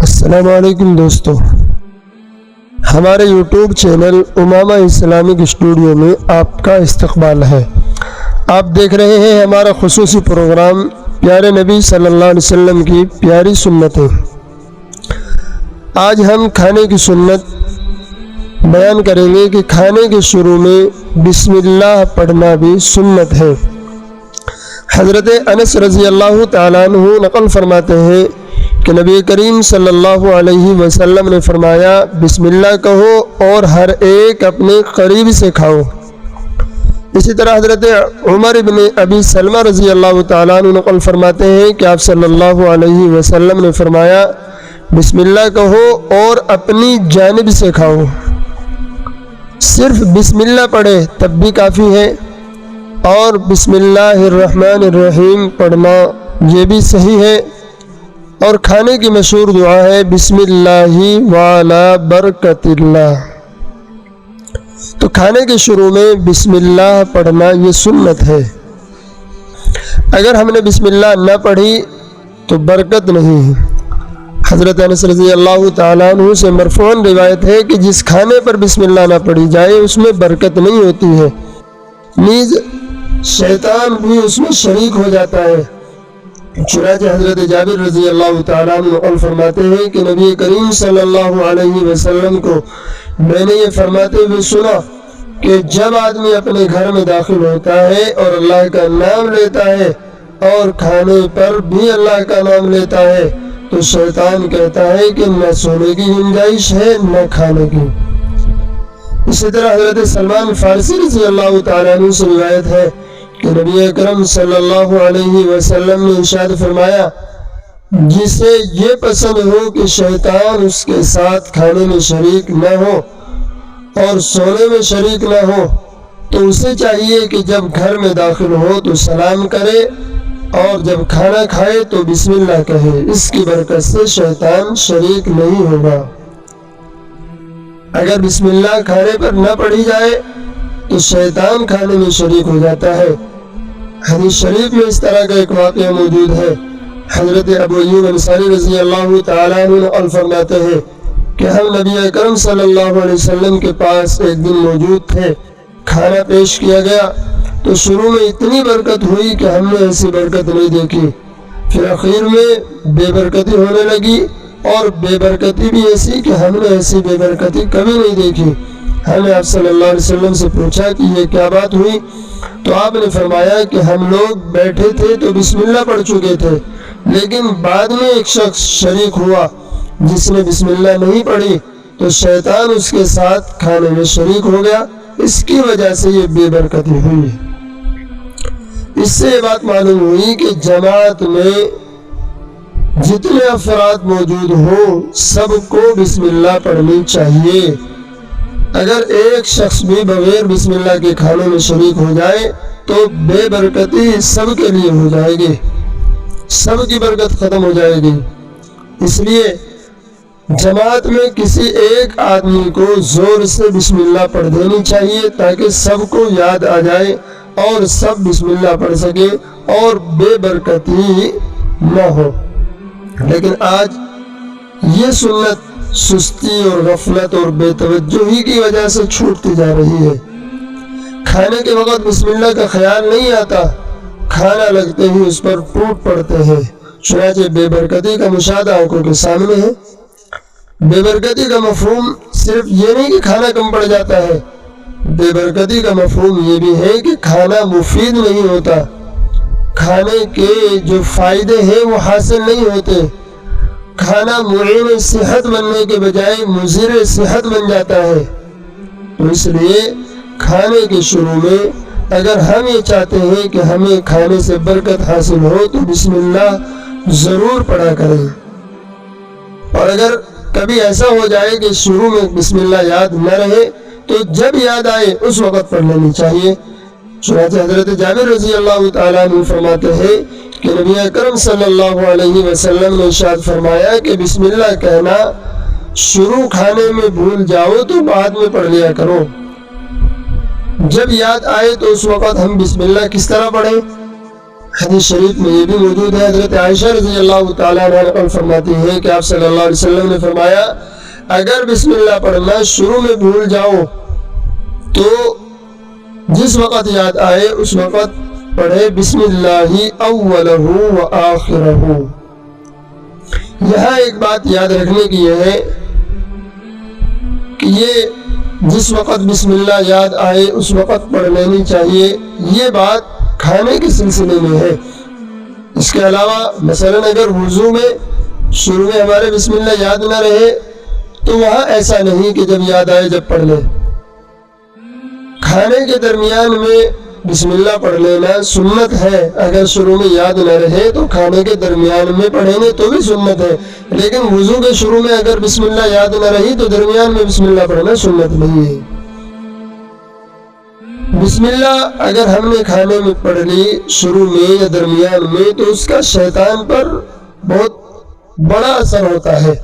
السلام علیکم دوستو، ہمارے یوٹیوب چینل امامہ اسلامک اسٹوڈیو میں آپ کا استقبال ہے۔ آپ دیکھ رہے ہیں ہمارا خصوصی پروگرام پیارے نبی صلی اللہ علیہ وسلم کی پیاری سنتیں۔ آج ہم کھانے کی سنت بیان کریں گے کہ کھانے کے شروع میں بسم اللہ پڑھنا بھی سنت ہے۔ حضرت انس رضی اللہ تعالیٰ عنہ نقل فرماتے ہیں کہ نبی کریم صلی اللہ علیہ وسلم نے فرمایا، بسم اللہ کہو اور ہر ایک اپنے قریب سے کھاؤ۔ اسی طرح حضرت عمر بن ابی سلمہ رضی اللہ تعالیٰ عنہ نقل فرماتے ہیں کہ آپ صلی اللہ علیہ وسلم نے فرمایا، بسم اللہ کہو اور اپنی جانب سے کھاؤ۔ صرف بسم اللہ پڑھے تب بھی کافی ہے، اور بسم اللہ الرحمن الرحیم پڑھنا یہ بھی صحیح ہے۔ اور کھانے کی مشہور دعا ہے بسم اللہ وعلی برکت اللہ۔ تو کھانے کے شروع میں بسم اللہ پڑھنا یہ سنت ہے۔ اگر ہم نے بسم اللہ نہ پڑھی تو برکت نہیں ہے۔ حضرت انس رضی اللہ تعالیٰ عنہ سے مرفوعاً روایت ہے کہ جس کھانے پر بسم اللہ نہ پڑھی جائے اس میں برکت نہیں ہوتی ہے، نیز شیطان بھی اس میں شریک ہو جاتا ہے۔ چنانچہ حضرت جابر رضی اللہ تعالیٰ عنہ نقل فرماتے ہیں کہ نبی کریم صلی اللہ علیہ وسلم کو میں نے یہ فرماتے ہوئے سنا کہ جب آدمی اپنے گھر میں داخل ہوتا ہے اور اللہ کا نام لیتا ہے اور کھانے پر بھی اللہ کا نام لیتا ہے تو شیطان کہتا ہے کہ نہ سونے کی گنجائش ہے نہ کھانے کی۔ اسی طرح حضرت سلمان فارسی رضی اللہ تعالیٰ عنہ سے روایت ہے کہ نبی اکرم صلی اللہ علیہ وسلم نے ارشاد فرمایا، جسے یہ پسند ہو کہ شیطان اس کے ساتھ کھانے میں شریک نہ ہو اور سونے میں شریک نہ ہو تو اسے چاہیے کہ جب گھر میں داخل ہو تو سلام کرے اور جب کھانا کھائے تو بسم اللہ کہے، اس کی برکت سے شیطان شریک نہیں ہوگا۔ اگر بسم اللہ کھانے پر نہ پڑھی جائے تو شیطان کھانے میں شریک ہو جاتا ہے۔ حدیث شریف میں اس طرح کا ایک واقعہ موجود ہے۔ حضرت ابو ایوب انصاری رضی اللہ تعالیٰ عنہ نقل فرماتے ہیں کہ ہم نبی اکرم صلی اللہ علیہ وسلم کے پاس ایک دن موجود تھے، کھانا پیش کیا گیا تو شروع میں اتنی برکت ہوئی کہ ہم نے ایسی برکت نہیں دیکھی، پھر اخیر میں بے برکتی ہونے لگی اور بے برکتی بھی ایسی کہ ہم نے ایسی بے برکتی کبھی نہیں دیکھی۔ ہم نے آپ صلی اللہ علیہ وسلم سے پوچھا کہ یہ کیا بات ہوئی، تو آپ نے فرمایا کہ ہم لوگ بیٹھے تھے تو بسم اللہ پڑھ چکے تھے، لیکن بعد میں ایک شخص شریک ہوا جس نے بسم اللہ نہیں پڑھی تو شیطان اس کے ساتھ کھانے میں شریک ہو گیا، اس کی وجہ سے یہ بے برکتی ہوئی۔ اس سے یہ بات معلوم ہوئی کہ جماعت میں جتنے افراد موجود ہوں سب کو بسم اللہ پڑھنی چاہیے۔ اگر ایک شخص بھی بغیر بسم اللہ کے کھانے میں شریک ہو جائے تو بے برکتی سب کے لیے ہو جائے گی، سب کی برکت ختم ہو جائے گی۔ اس لیے جماعت میں کسی ایک آدمی کو زور سے بسم اللہ پڑھ دینی چاہیے تاکہ سب کو یاد آ جائے اور سب بسم اللہ پڑھ سکے اور بے برکتی نہ ہو۔ لیکن آج یہ سنت سستی اور غفلت اور بے توجہی کی وجہ سے چھوٹتی جا رہی ہے۔ کھانے کے وقت بسم اللہ کا خیال نہیں آتا، کھانا لگتے ہی اس پر ٹوٹ پڑتے ہیں۔ چنانچہ بے برکتی کا مشاہدہ آنکھوں کے سامنے ہے۔ بے برکتی کا مفہوم صرف یہ نہیں کہ کھانا کم پڑ جاتا ہے، بے برکتی کا مفہوم یہ بھی ہے کہ کھانا مفید نہیں ہوتا، کھانے کے جو فائدے ہیں وہ حاصل نہیں ہوتے، کھانا معین صحت بننے کے بجائے مضر صحت بن جاتا ہے۔ تو اس لیے کھانے کے شروع میں اگر ہم یہ چاہتے ہیں کہ ہمیں کھانے سے برکت حاصل ہو تو بسم اللہ ضرور پڑھا کریں، اور اگر کبھی ایسا ہو جائے کہ شروع میں بسم اللہ یاد نہ رہے تو جب یاد آئے اس وقت پڑھ لینی چاہیے۔ چنانچہ حضرت جابر رضی اللہ تعالیٰ عنہ فرماتے ہیں کہ نبی اکرم صلی اللہ علیہ وسلم نے ارشاد فرمایا کہ بسم اللہ کہنا شروع کھانے میں بھول جاؤ تو بعد میں پڑھ لیا کرو، جب یاد آئے تو اس وقت ہم بسم اللہ کس طرح پڑھیں؟ حدیث شریف میں یہ بھی موجود ہے، حضرت عائشہ رضی اللہ تعالیٰ عنہ فرماتی ہیں کہ آپ صلی اللہ علیہ وسلم نے فرمایا اگر بسم اللہ پڑھنا شروع میں بھول جاؤ تو جس وقت یاد آئے اس وقت پڑھے بسم اللہ اولہ و آخرہ۔ یہاں ایک بات یاد رکھنے کی یہ ہے کہ یہ جس وقت بسم اللہ یاد آئے اس وقت پڑھ لینی چاہیے، یہ بات کھانے کے سلسلے میں ہے۔ اس کے علاوہ مثلا اگر وضو میں شروع میں ہمارے بسم اللہ یاد نہ رہے تو وہاں ایسا نہیں کہ جب یاد آئے جب پڑھ لیں۔ کھانے کے درمیان میں بسم اللہ پڑھ لینا سنت ہے، اگر شروع میں یاد نہ رہے تو کھانے کے درمیان میں پڑھیں گے تو بھی سنت ہے، لیکن وضو کے شروع میں اگر بسم اللہ یاد نہ رہی تو درمیان میں بسم اللہ پڑھنا سنت نہیں ہے۔ بسم اللہ اگر ہم نے کھانے میں پڑھ لی شروع میں یا درمیان میں تو اس کا شیطان پر بہت بڑا اثر ہوتا ہے۔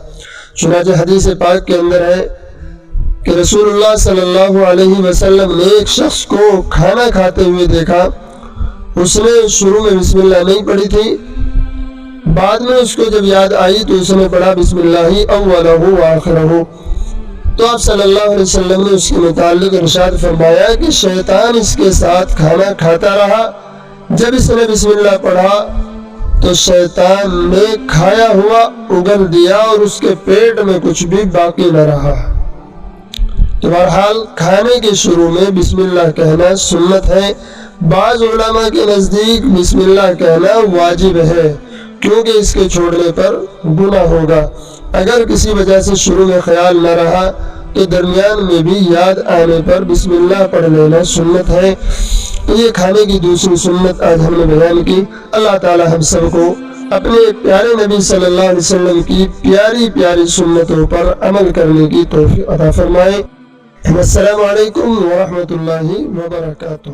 چنانچہ حدیث پاک کے اندر ہے کہ رسول اللہ صلی اللہ علیہ وسلم نے ایک شخص کو کھانا کھاتے ہوئے دیکھا، اس نے شروع میں بسم اللہ نہیں پڑھی تھی، بعد میں اس کو جب یاد آئی تو اس نے پڑھا بسم اللہ اولہ و آخرہ۔ تو آپ صلی اللہ علیہ وسلم نے اس کے متعلق ارشاد فرمایا کہ شیطان اس کے ساتھ کھانا کھاتا رہا، جب اس نے بسم اللہ پڑھا تو شیطان نے کھایا ہوا اگل دیا اور اس کے پیٹ میں کچھ بھی باقی نہ رہا۔ تو بہرحال کھانے کے شروع میں بسم اللہ کہنا سنت ہے۔ بعض علماء کے نزدیک بسم اللہ کہنا واجب ہے کیونکہ اس کے چھوڑنے پر گناہ ہوگا۔ اگر کسی وجہ سے شروع میں خیال نہ رہا تو درمیان میں بھی یاد آنے پر بسم اللہ پڑھ لینا سنت ہے۔ تو یہ کھانے کی دوسری سنت آج ہم نے بیان کی۔ اللہ تعالی ہم سب کو اپنے پیارے نبی صلی اللہ علیہ وسلم کی پیاری پیاری سنتوں پر عمل کرنے کی توفیق عطا فرمائے۔ السلام علیکم ورحمۃ اللہ وبرکاتہ۔